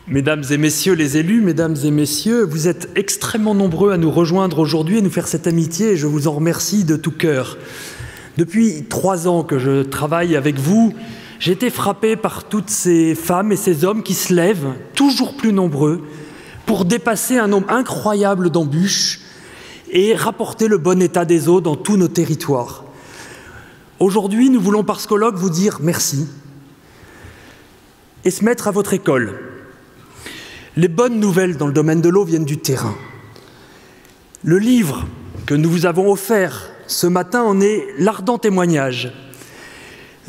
Mesdames et messieurs les élus, mesdames et messieurs, vous êtes extrêmement nombreux à nous rejoindre aujourd'hui et nous faire cette amitié et je vous en remercie de tout cœur. Depuis 3 ans que je travaille avec vous, j'ai été frappé par toutes ces femmes et ces hommes qui se lèvent, toujours plus nombreux, pour dépasser un nombre incroyable d'embûches et rapporter le bon état des eaux dans tous nos territoires. Aujourd'hui, nous voulons par ce colloque vous dire merci et se mettre à votre école. Les bonnes nouvelles dans le domaine de l'eau viennent du terrain. Le livre que nous vous avons offert ce matin en est l'ardent témoignage.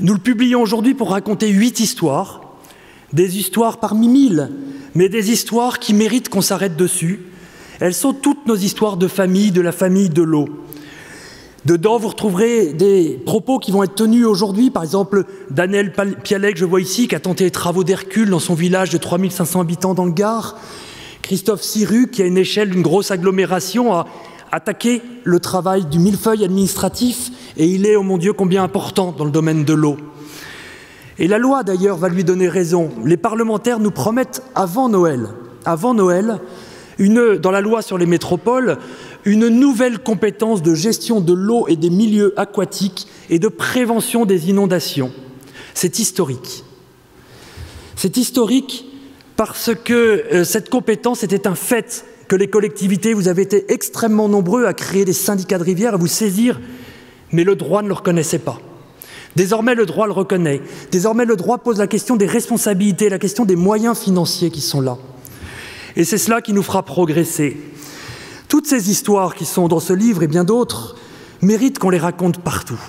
Nous le publions aujourd'hui pour raconter 8 histoires, des histoires parmi 1000, mais des histoires qui méritent qu'on s'arrête dessus. Elles sont toutes nos histoires de famille, de la famille de l'eau. Dedans, vous retrouverez des propos qui vont être tenus aujourd'hui, par exemple Daniel Pialet, que je vois ici, qui a tenté les travaux d'Hercule dans son village de 3500 habitants dans le Gard. Christophe Siru, qui à une échelle d'une grosse agglomération a attaqué le travail du millefeuille administratif, et il est, oh mon Dieu, combien important dans le domaine de l'eau. Et la loi, d'ailleurs, va lui donner raison. Les parlementaires nous promettent avant Noël, dans la loi sur les métropoles, une nouvelle compétence de gestion de l'eau et des milieux aquatiques et de prévention des inondations. C'est historique. C'est historique parce que cette compétence était un fait, que les collectivités, vous avez été extrêmement nombreux à créer des syndicats de rivières, à vous saisir, mais le droit ne le reconnaissait pas. Désormais, le droit le reconnaît. Désormais, le droit pose la question des responsabilités, la question des moyens financiers qui sont là. Et c'est cela qui nous fera progresser. Toutes ces histoires qui sont dans ce livre et bien d'autres méritent qu'on les raconte partout.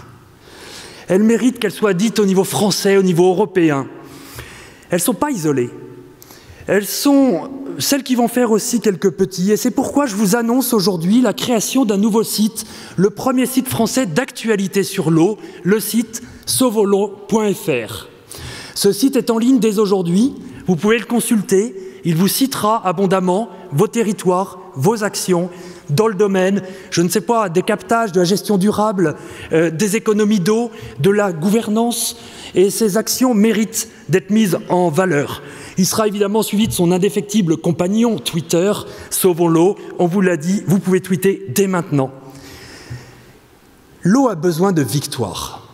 Elles méritent qu'elles soient dites au niveau français, au niveau européen. Elles ne sont pas isolées. Elles sont celles qui vont faire aussi quelques petits. Et c'est pourquoi je vous annonce aujourd'hui la création d'un nouveau site, le premier site français d'actualité sur l'eau, le site sauvonsleau.fr. Ce site est en ligne dès aujourd'hui. Vous pouvez le consulter. Il vous citera abondamment vos territoires, vos actions dans le domaine, je ne sais pas, des captages, de la gestion durable, des économies d'eau, de la gouvernance. Et ces actions méritent d'être mises en valeur. Il sera évidemment suivi de son indéfectible compagnon Twitter, Sauvons l'eau. On vous l'a dit, vous pouvez tweeter dès maintenant. L'eau a besoin de victoires.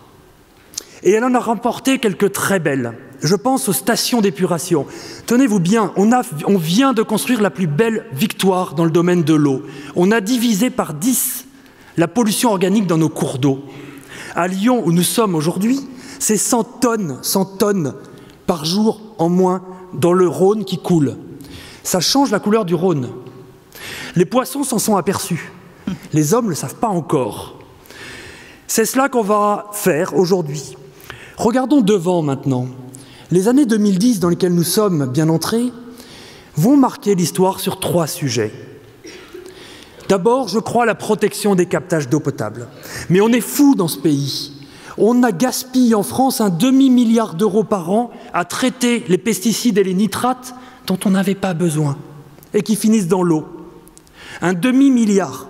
Et elle en a remporté quelques très belles. Je pense aux stations d'épuration. Tenez-vous bien, on vient de construire la plus belle victoire dans le domaine de l'eau. On a divisé par 10 la pollution organique dans nos cours d'eau. À Lyon, où nous sommes aujourd'hui, c'est 100 tonnes par jour en moins dans le Rhône qui coule. Ça change la couleur du Rhône. Les poissons s'en sont aperçus. Les hommes ne le savent pas encore. C'est cela qu'on va faire aujourd'hui. Regardons devant maintenant. Les années 2010 dans lesquelles nous sommes bien entrés vont marquer l'histoire sur 3 sujets. D'abord, je crois à la protection des captages d'eau potable. Mais on est fou dans ce pays. On a gaspillé en France un demi-milliard d'euros par an à traiter les pesticides et les nitrates dont on n'avait pas besoin et qui finissent dans l'eau. Un demi-milliard.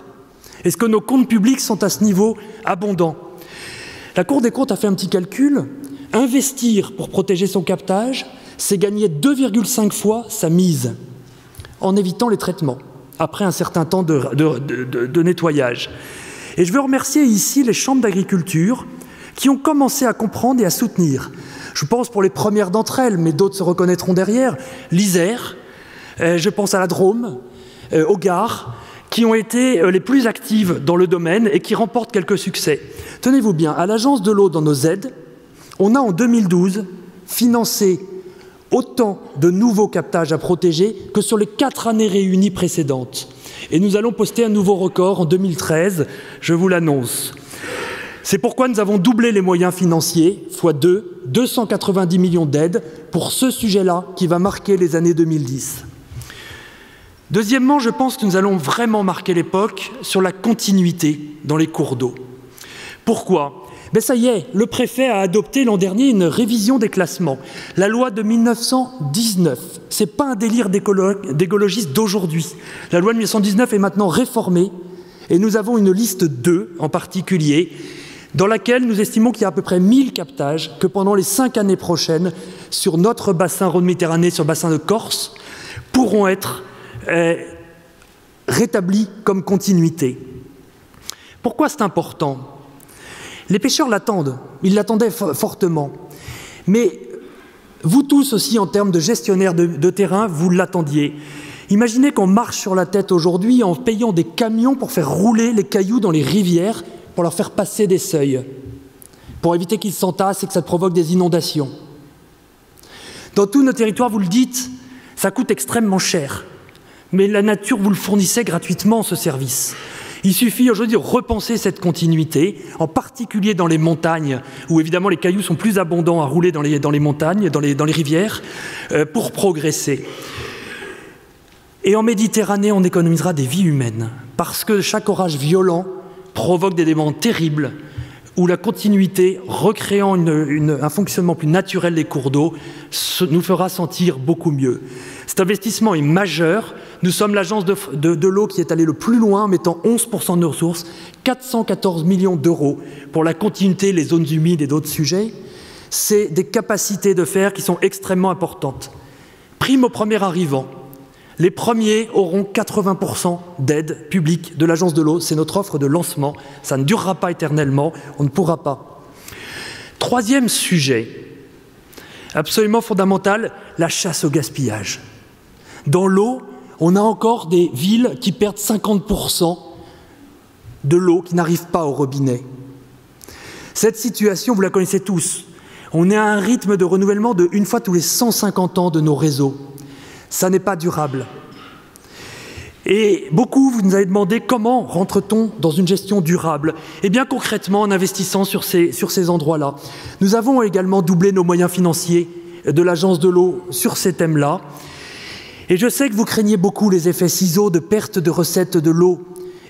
Est-ce que nos comptes publics sont à ce niveau abondants? La Cour des comptes a fait un petit calcul. Investir pour protéger son captage, c'est gagner 2,5 fois sa mise en évitant les traitements après un certain temps de nettoyage. Et je veux remercier ici les chambres d'agriculture qui ont commencé à comprendre et à soutenir. Je pense pour les premières d'entre elles, mais d'autres se reconnaîtront derrière, l'Isère, je pense à la Drôme, au Gard, qui ont été les plus actives dans le domaine et qui remportent quelques succès. Tenez-vous bien, à l'Agence de l'eau dans nos aides, on a en 2012 financé autant de nouveaux captages à protéger que sur les 4 années réunies précédentes. Et nous allons poster un nouveau record en 2013, je vous l'annonce. C'est pourquoi nous avons doublé les moyens financiers, fois 2, 290 millions d'aides pour ce sujet-là qui va marquer les années 2010. Deuxièmement, je pense que nous allons vraiment marquer l'époque sur la continuité dans les cours d'eau. Pourquoi ? Ça y est, le préfet a adopté l'an dernier une révision des classements. La loi de 1919, ce n'est pas un délire d'écologistes d'aujourd'hui. La loi de 1919 est maintenant réformée et nous avons une liste 2 en particulier dans laquelle nous estimons qu'il y a à peu près 1000 captages que pendant les 5 années prochaines, sur notre bassin Rhône-Méditerranée, sur le bassin de Corse, pourront être rétablis comme continuité. Pourquoi c'est important? Les pêcheurs l'attendent, ils l'attendaient fortement. Mais vous tous aussi, en termes de gestionnaires de terrain, vous l'attendiez. Imaginez qu'on marche sur la tête aujourd'hui en payant des camions pour faire rouler les cailloux dans les rivières, pour leur faire passer des seuils, pour éviter qu'ils s'entassent et que ça provoque des inondations. Dans tous nos territoires, vous le dites, ça coûte extrêmement cher. Mais la nature vous le fournissait gratuitement, ce service. Il suffit aujourd'hui de repenser cette continuité, en particulier dans les montagnes, où évidemment les cailloux sont plus abondants à rouler dans les montagnes, dans les rivières, pour progresser. Et en Méditerranée, on économisera des vies humaines, parce que chaque orage violent provoque des débordements terribles, où la continuité, recréant un fonctionnement plus naturel des cours d'eau, nous fera sentir beaucoup mieux. Cet investissement est majeur. Nous sommes l'agence de l'eau qui est allée le plus loin, mettant 11% de nos ressources, 414 millions d'euros pour la continuité, les zones humides et d'autres sujets. C'est des capacités de faire qui sont extrêmement importantes. Prime au premier arrivant. Les premiers auront 80% d'aide publique de l'agence de l'eau. C'est notre offre de lancement. Ça ne durera pas éternellement. On ne pourra pas. Troisième sujet, absolument fondamental, la chasse au gaspillage. Dans l'eau, on a encore des villes qui perdent 50% de l'eau qui n'arrive pas au robinet. Cette situation, vous la connaissez tous. On est à un rythme de renouvellement de une fois tous les 150 ans de nos réseaux. Ça n'est pas durable. Et beaucoup, vous nous avez demandé comment rentre-t-on dans une gestion durable? Eh bien concrètement, en investissant sur ces endroits-là. Nous avons également doublé nos moyens financiers de l'agence de l'eau sur ces thèmes-là. Et je sais que vous craignez beaucoup les effets ciseaux de perte de recettes de l'eau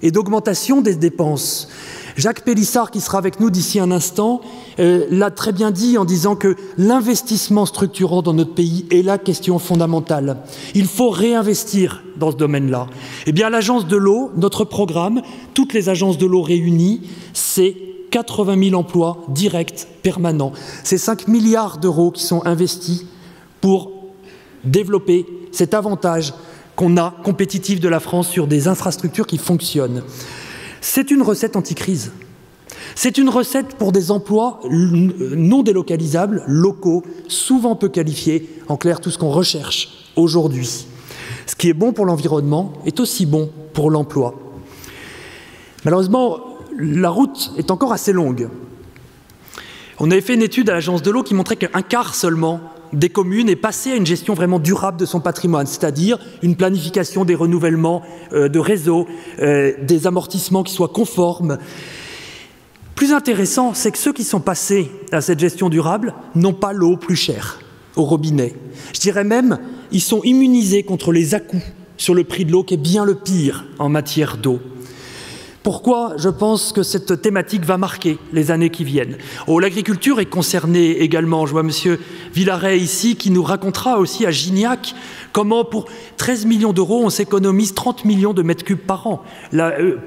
et d'augmentation des dépenses. Jacques Pélissard, qui sera avec nous d'ici un instant, l'a très bien dit en disant que l'investissement structurant dans notre pays est la question fondamentale. Il faut réinvestir dans ce domaine-là. Eh bien, l'agence de l'eau, notre programme, toutes les agences de l'eau réunies, c'est 80 000 emplois directs, permanents. C'est 5 milliards d'euros qui sont investis pour développer cet avantage qu'on a compétitif de la France sur des infrastructures qui fonctionnent. C'est une recette anti-crise. C'est une recette pour des emplois non délocalisables, locaux, souvent peu qualifiés, en clair tout ce qu'on recherche aujourd'hui. Ce qui est bon pour l'environnement est aussi bon pour l'emploi. Malheureusement, la route est encore assez longue. On avait fait une étude à l'agence de l'eau qui montrait qu'un quart seulement des communes est passé à une gestion vraiment durable de son patrimoine, c'est-à-dire une planification des renouvellements de réseaux, des amortissements qui soient conformes. Plus intéressant, c'est que ceux qui sont passés à cette gestion durable n'ont pas l'eau plus chère au robinet. Je dirais même, ils sont immunisés contre les à-coups sur le prix de l'eau qui est bien le pire en matière d'eau. Pourquoi je pense que cette thématique va marquer les années qui viennent? L'agriculture est concernée également. Je vois M. Villaret ici qui nous racontera aussi à Gignac comment pour 13 millions d'euros on s'économise 30 millions de mètres cubes par an.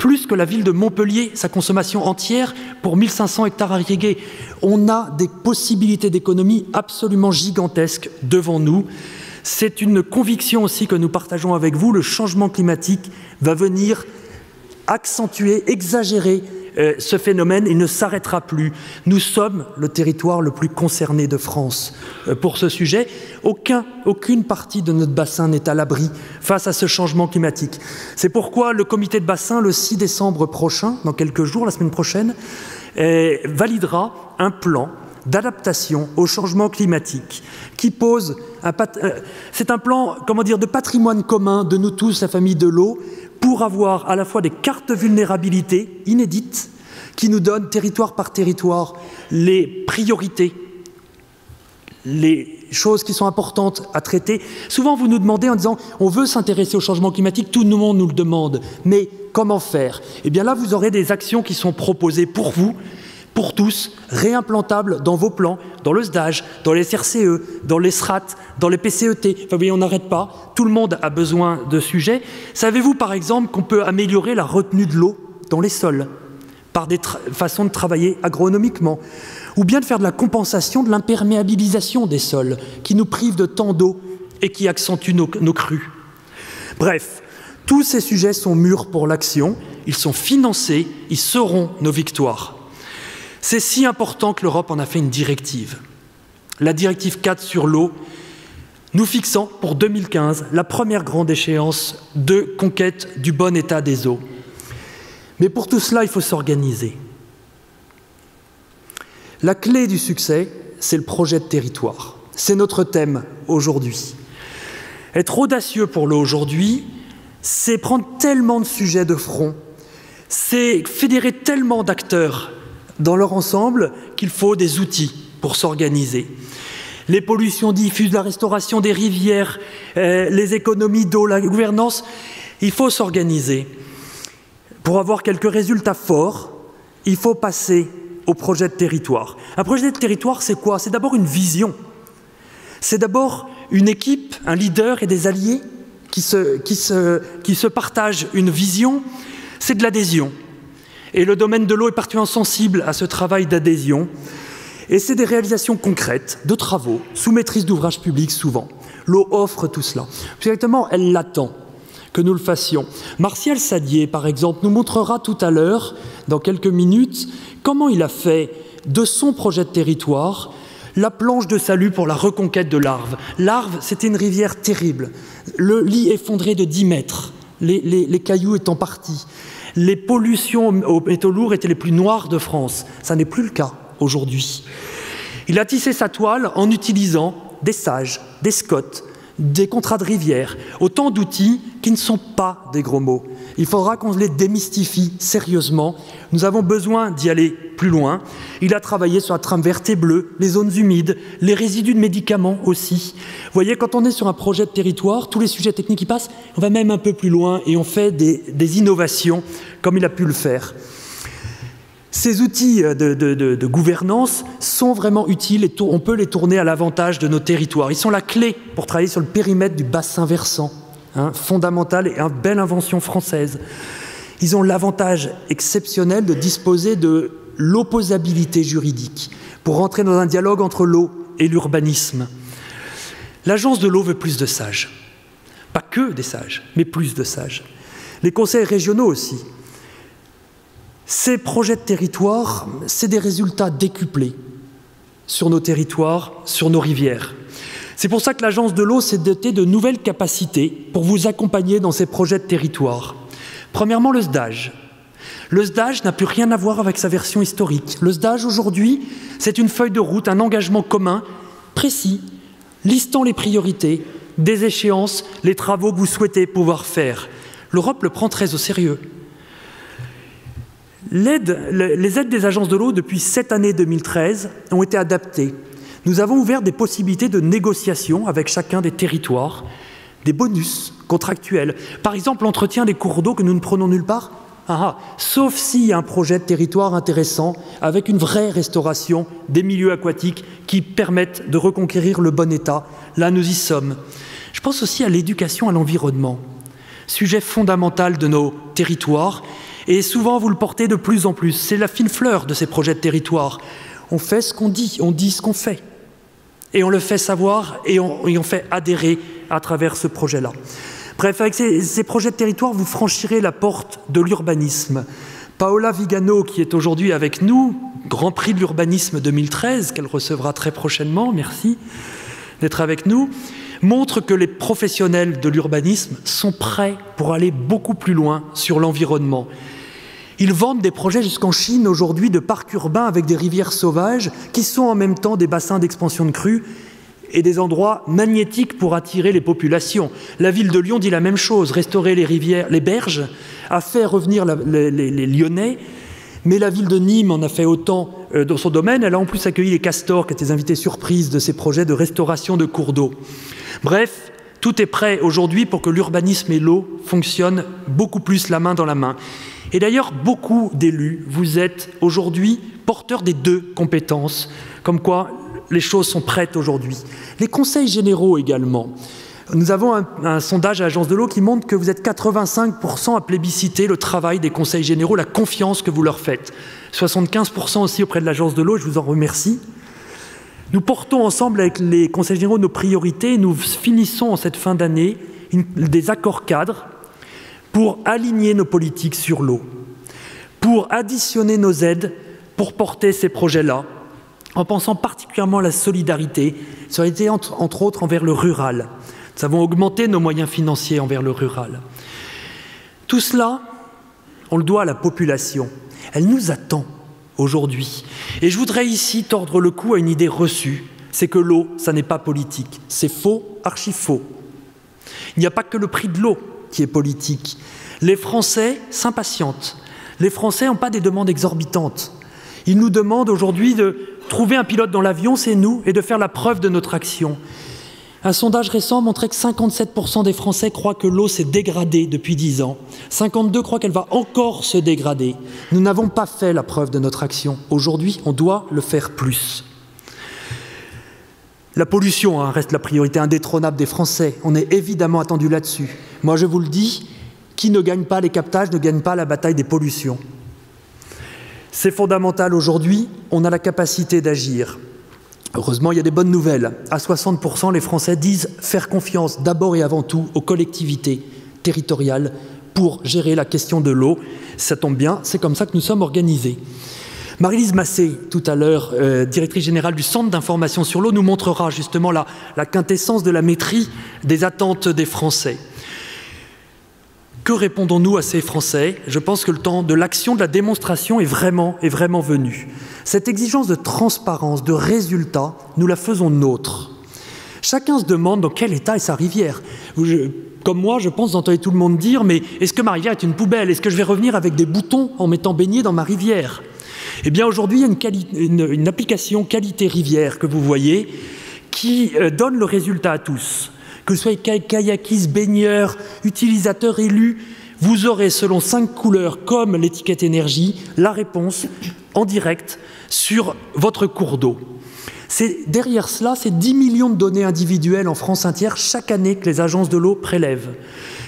Plus que la ville de Montpellier, sa consommation entière pour 1500 hectares irrigués. On a des possibilités d'économie absolument gigantesques devant nous. C'est une conviction aussi que nous partageons avec vous. Le changement climatique va venir accentuer, exagérer ce phénomène, il ne s'arrêtera plus. Nous sommes le territoire le plus concerné de France pour ce sujet. Aucune partie de notre bassin n'est à l'abri face à ce changement climatique. C'est pourquoi le comité de bassin, le 6 décembre prochain, dans quelques jours, la semaine prochaine, validera un plan d'adaptation au changement climatique qui pose c'est un plan, de patrimoine commun de nous tous, la famille de l'eau, pour avoir à la fois des cartes de vulnérabilité inédites qui nous donnent territoire par territoire les priorités, les choses qui sont importantes à traiter. Souvent vous nous demandez en disant on veut s'intéresser au changement climatique, tout le monde nous le demande, mais comment faire? Eh bien là vous aurez des actions qui sont proposées pour vous, pour tous, réimplantables dans vos plans, dans le SDAGE, dans les SRCE, dans les SRAT, dans les PCET. Enfin, vous voyez, on n'arrête pas. Tout le monde a besoin de sujets. Savez-vous, par exemple, qu'on peut améliorer la retenue de l'eau dans les sols par des façons de travailler agronomiquement, ou bien de faire de la compensation de l'imperméabilisation des sols, qui nous privent de tant d'eau et qui accentuent nos crues. Bref, tous ces sujets sont mûrs pour l'action, ils sont financés, ils seront nos victoires. C'est si important que l'Europe en a fait une directive. La directive 4 sur l'eau, nous fixant pour 2015 la première grande échéance de conquête du bon état des eaux. Mais pour tout cela, il faut s'organiser. La clé du succès, c'est le projet de territoire. C'est notre thème aujourd'hui. Être audacieux pour l'eau aujourd'hui, c'est prendre tellement de sujets de front, c'est fédérer tellement d'acteurs dans leur ensemble qu'il faut des outils pour s'organiser. Les pollutions diffuses, la restauration des rivières, les économies d'eau, la gouvernance, il faut s'organiser. Pour avoir quelques résultats forts, il faut passer au projet de territoire. Un projet de territoire, c'est quoi? C'est d'abord une vision. C'est d'abord une équipe, un leader et des alliés qui se partagent une vision. C'est de l'adhésion. Et le domaine de l'eau est particulièrement sensible à ce travail d'adhésion. Et c'est des réalisations concrètes, de travaux, sous maîtrise d'ouvrages publics souvent. L'eau offre tout cela. Directement, elle l'attend que nous le fassions. Martial Sadier, par exemple, nous montrera tout à l'heure, dans quelques minutes, comment il a fait de son projet de territoire la planche de salut pour la reconquête de l'Arve. L'Arve, c'était une rivière terrible. Le lit effondré de 10 mètres, les cailloux étant partis. Les pollutions aux métaux lourds étaient les plus noires de France. Ça n'est plus le cas aujourd'hui. Il a tissé sa toile en utilisant des sages, des scots, des contrats de rivière, autant d'outils qui ne sont pas des gros mots. Il faudra qu'on les démystifie sérieusement. Nous avons besoin d'y aller plus loin. Il a travaillé sur la trame verte et bleue, les zones humides, les résidus de médicaments aussi. Vous voyez, quand on est sur un projet de territoire, tous les sujets techniques qui passent, on va même un peu plus loin et on fait des innovations comme il a pu le faire. Ces outils de gouvernance sont vraiment utiles et on peut les tourner à l'avantage de nos territoires. Ils sont la clé pour travailler sur le périmètre du bassin versant, fondamental et une belle invention française. Ils ont l'avantage exceptionnel de disposer de l'opposabilité juridique pour rentrer dans un dialogue entre l'eau et l'urbanisme. L'agence de l'eau veut plus de sages. Pas que des sages, mais plus de sages. Les conseils régionaux aussi. Ces projets de territoire, c'est des résultats décuplés sur nos territoires, sur nos rivières. C'est pour ça que l'Agence de l'eau s'est dotée de nouvelles capacités pour vous accompagner dans ces projets de territoire. Premièrement, le SDAGE. Le SDAGE n'a plus rien à voir avec sa version historique. Le SDAGE, aujourd'hui, c'est une feuille de route, un engagement commun, précis, listant les priorités, des échéances, les travaux que vous souhaitez pouvoir faire. L'Europe le prend très au sérieux. Les aides des agences de l'eau depuis cette année 2013 ont été adaptées. Nous avons ouvert des possibilités de négociation avec chacun des territoires, des bonus contractuels. Par exemple, l'entretien des cours d'eau que nous ne prenons nulle part, sauf s'il y a un projet de territoire intéressant avec une vraie restauration des milieux aquatiques qui permettent de reconquérir le bon état. Là, nous y sommes. Je pense aussi à l'éducation à l'environnement, sujet fondamental de nos territoires. Et souvent, vous le portez de plus en plus. C'est la fine fleur de ces projets de territoire. On fait ce qu'on dit, on dit ce qu'on fait. Et on le fait savoir et on fait adhérer à travers ce projet-là. Bref, avec ces projets de territoire, vous franchirez la porte de l'urbanisme. Paola Vigano, qui est aujourd'hui avec nous, Grand Prix de l'urbanisme 2013, qu'elle recevra très prochainement, merci d'être avec nous, montre que les professionnels de l'urbanisme sont prêts pour aller beaucoup plus loin sur l'environnement. Ils vendent des projets jusqu'en Chine aujourd'hui de parcs urbains avec des rivières sauvages qui sont en même temps des bassins d'expansion de crues et des endroits magnétiques pour attirer les populations. La ville de Lyon dit la même chose, restaurer les rivières, les berges, a fait revenir les Lyonnais, mais la ville de Nîmes en a fait autant dans son domaine. Elle a en plus accueilli les castors qui étaient invités surprises de ces projets de restauration de cours d'eau. Bref, tout est prêt aujourd'hui pour que l'urbanisme et l'eau fonctionnent beaucoup plus la main dans la main. Et d'ailleurs, beaucoup d'élus, vous êtes aujourd'hui porteurs des deux compétences, comme quoi les choses sont prêtes aujourd'hui. Les conseils généraux également. Nous avons un sondage à l'Agence de l'eau qui montre que vous êtes 85% à plébisciter le travail des conseils généraux, la confiance que vous leur faites. 75% aussi auprès de l'Agence de l'eau, je vous en remercie. Nous portons ensemble avec les conseils généraux nos priorités et nous finissons en cette fin d'année des accords cadres pour aligner nos politiques sur l'eau, pour additionner nos aides pour porter ces projets-là, en pensant particulièrement à la solidarité entre autres envers le rural. Nous avons augmenté nos moyens financiers envers le rural. Tout cela, on le doit à la population. Elle nous attend aujourd'hui. Et je voudrais ici tordre le cou à une idée reçue, c'est que l'eau, ça n'est pas politique. C'est faux, archi faux. Il n'y a pas que le prix de l'eau qui est politique. Les Français s'impatientent. Les Français n'ont pas des demandes exorbitantes. Ils nous demandent aujourd'hui de trouver un pilote dans l'avion, c'est nous, et de faire la preuve de notre action. Un sondage récent montrait que 57% des Français croient que l'eau s'est dégradée depuis 10 ans. 52% croient qu'elle va encore se dégrader. Nous n'avons pas fait la preuve de notre action. Aujourd'hui, on doit le faire plus. La pollution reste la priorité indétrônable des Français. On est évidemment attendu là-dessus. Moi, je vous le dis, qui ne gagne pas les captages ne gagne pas la bataille des pollutions. C'est fondamental aujourd'hui, on a la capacité d'agir. Heureusement, il y a des bonnes nouvelles. À 60%, les Français disent faire confiance d'abord et avant tout aux collectivités territoriales pour gérer la question de l'eau. Ça tombe bien, c'est comme ça que nous sommes organisés. Marie-Lise Massé, tout à l'heure, directrice générale du Centre d'information sur l'eau, nous montrera justement la quintessence de la maîtrise des attentes des Français. Que répondons-nous à ces Français? Je pense que le temps de l'action, de la démonstration est vraiment venu. Cette exigence de transparence, de résultats, nous la faisons nôtre. Chacun se demande dans quel état est sa rivière. Comme moi, je pense d'entendre tout le monde dire « mais est-ce que ma rivière est une poubelle? Est-ce que je vais revenir avec des boutons en m'étant baigné dans ma rivière ?» Eh bien aujourd'hui, il y a une application qualité rivière que vous voyez qui donne le résultat à tous. Que ce soit kayakistes, baigneurs, utilisateurs élus, vous aurez selon 5 couleurs comme l'étiquette énergie, la réponse en direct sur votre cours d'eau. Derrière cela, c'est 10 millions de données individuelles en France entière chaque année que les agences de l'eau prélèvent,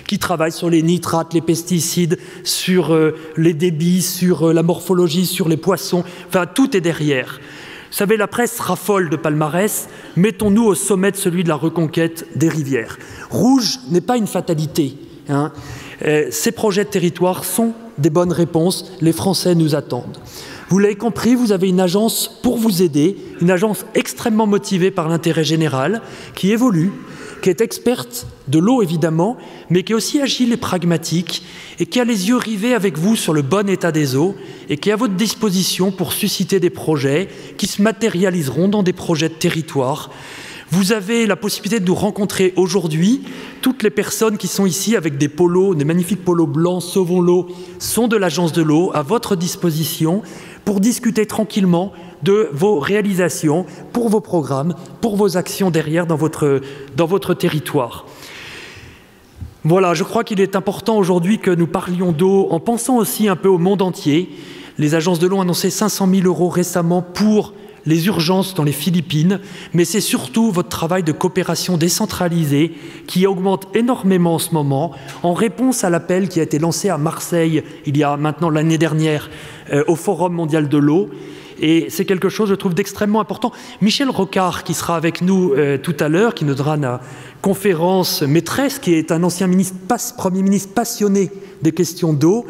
qui travaillent sur les nitrates, les pesticides, sur les débits, sur la morphologie, sur les poissons, enfin tout est derrière. Vous savez, la presse raffole de palmarès, mettons-nous au sommet de celui de la reconquête des rivières. Rouge n'est pas une fatalité. Ces projets de territoire sont des bonnes réponses, les Français nous attendent. Vous l'avez compris, vous avez une agence pour vous aider, une agence extrêmement motivée par l'intérêt général, qui évolue, qui est experte de l'eau évidemment, mais qui est aussi agile et pragmatique, et qui a les yeux rivés avec vous sur le bon état des eaux, et qui est à votre disposition pour susciter des projets qui se matérialiseront dans des projets de territoire. Vous avez la possibilité de nous rencontrer aujourd'hui. Toutes les personnes qui sont ici avec des polos, des magnifiques polos blancs, Sauvons l'eau, sont de l'Agence de l'eau à votre disposition pour discuter tranquillement de vos réalisations, pour vos programmes, pour vos actions derrière dans votre territoire. Voilà, je crois qu'il est important aujourd'hui que nous parlions d'eau en pensant aussi un peu au monde entier. Les agences de l'eau ont annoncé 500 000 € récemment pour les urgences dans les Philippines, mais c'est surtout votre travail de coopération décentralisée qui augmente énormément en ce moment, en réponse à l'appel qui a été lancé à Marseille il y a maintenant l'année dernière au Forum mondial de l'eau. Et c'est quelque chose, je trouve, d'extrêmement important. Michel Rocard, qui sera avec nous tout à l'heure, qui nous donnera une conférence maîtresse, qui est un ancien Premier ministre passionné des questions d'eau,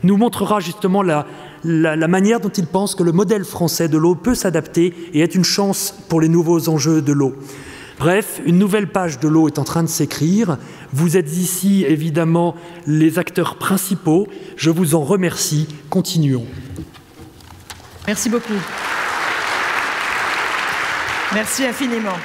nous montrera justement la manière dont il pense que le modèle français de l'eau peut s'adapter et être une chance pour les nouveaux enjeux de l'eau. Bref, une nouvelle page de l'eau est en train de s'écrire. Vous êtes ici, évidemment, les acteurs principaux. Je vous en remercie. Continuons. Merci beaucoup. Merci infiniment.